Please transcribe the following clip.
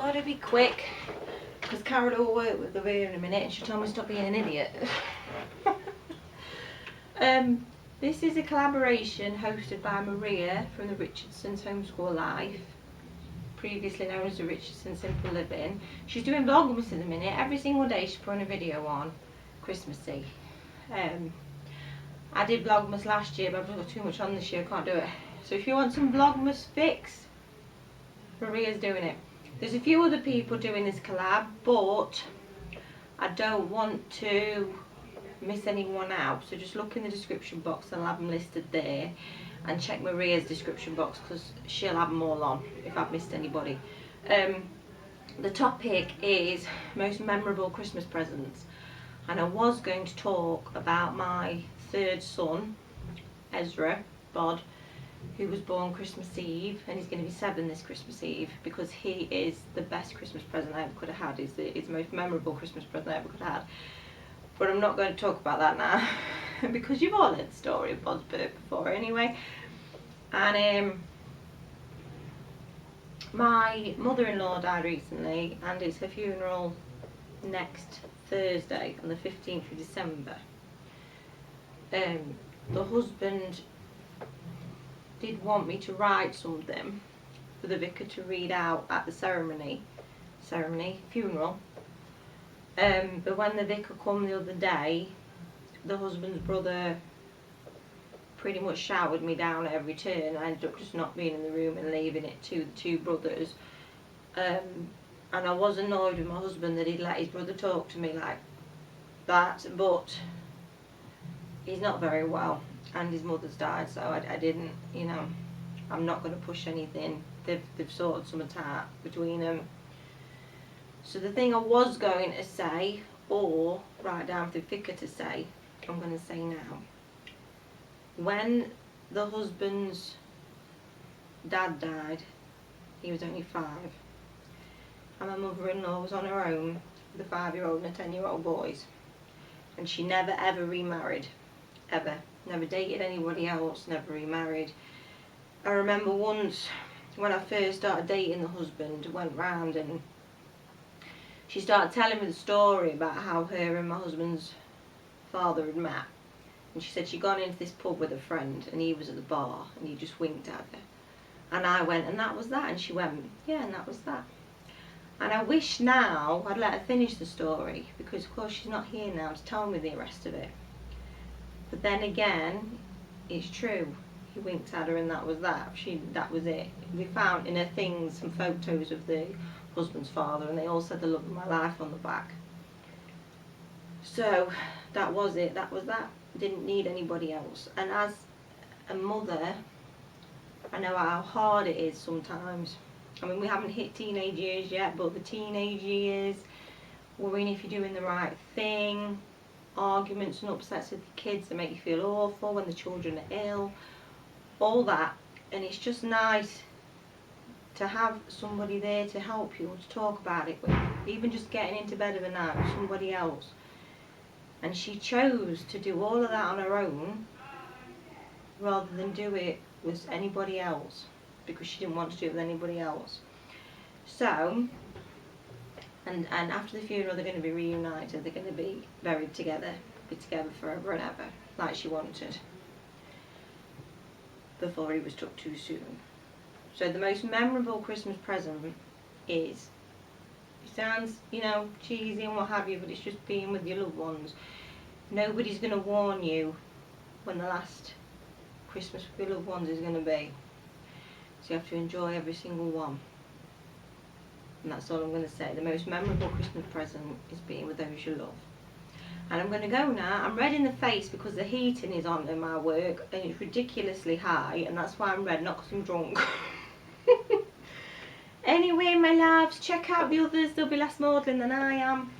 got to be quick because Carol will work with the rear in a minute and she told me to stop being an idiot. This is a collaboration hosted by Maria from the Richardson's Homeschool Life, previously known as the Richardson Simple Living. She's doing Vlogmas in a minute. Every single day she's putting a video on, Christmassy. I did Vlogmas last year, but I've got too much on this year, I can't do it. So if you want some Vlogmas fix, Maria's doing it. There's a few other people doing this collab, but I don't want to miss anyone out, so just look in the description box and I'll have them listed there, and check Maria's description box because she'll have them all on if I've missed anybody. The topic is most memorable Christmas presents, and I was going to talk about my third son, Ezra Bod, who was born Christmas Eve, and he's going to be 7 this Christmas Eve, because he is the best Christmas present I ever could have had. He's the most memorable Christmas present I ever could have had. But I'm not going to talk about that now because you've all heard the story of Bod's birth before anyway. And my mother-in-law died recently, and it's her funeral next Thursday on the 15th of December. The husband did want me to write something for the vicar to read out at the funeral. But when the vicar come the other day, the husband's brother pretty much shouted me down at every turn. I ended up just not being in the room and leaving it to the two brothers. And I was annoyed with my husband that he'd let his brother talk to me like that, but he's not very well and his mother's died, so I didn't, you know, I'm not going to push anything. They've sorted something out between them. So the thing I was going to say, or write down for the vicar to say, I'm going to say now. When the husband's dad died, he was only 5, and my mother-in-law was on her own with a 5-year-old and a 10-year-old boys, and she never ever remarried, ever. Never dated anybody else, never remarried. I remember once when I first started dating the husband, went round and she started telling me the story about how her and my husband's father had met. And she said she'd gone into this pub with a friend and he was at the bar and he just winked at her. And I went, and that was that? And she went, yeah, and that was that. And I wish now I'd let her finish the story, because of course she's not here now to tell me the rest of it. But then again, it's true. He winked at her and that was that. That was it. We found in her things some photos of the husband's father, and they all said the love of my life on the back. So that was it. That was that. Didn't need anybody else. And as a mother, I know how hard it is sometimes. I mean, we haven't hit teenage years yet, but the teenage years, worrying if you're doing the right thing, arguments and upsets with the kids that make you feel awful when the children are ill, all that. And it's just nice to have somebody there to help you or to talk about it with, even just getting into bed of a night with somebody else. And she chose to do all of that on her own rather than do it with anybody else, because she didn't want to do it with anybody else. So, and after the funeral they're going to be reunited, they're going to be buried together, be together forever and ever, like she wanted, before he was took too soon. So the most memorable Christmas present is, it sounds, you know, cheesy and what have you, but it's just being with your loved ones. Nobody's going to warn you when the last Christmas with your loved ones is going to be. So you have to enjoy every single one. And that's all I'm going to say. The most memorable Christmas present is being with those you love. And I'm going to go now. I'm red in the face because the heating is on in my work and it's ridiculously high, and that's why I'm red, not because I'm drunk. Anyway, my loves, check out the others. They'll be less maudlin than I am.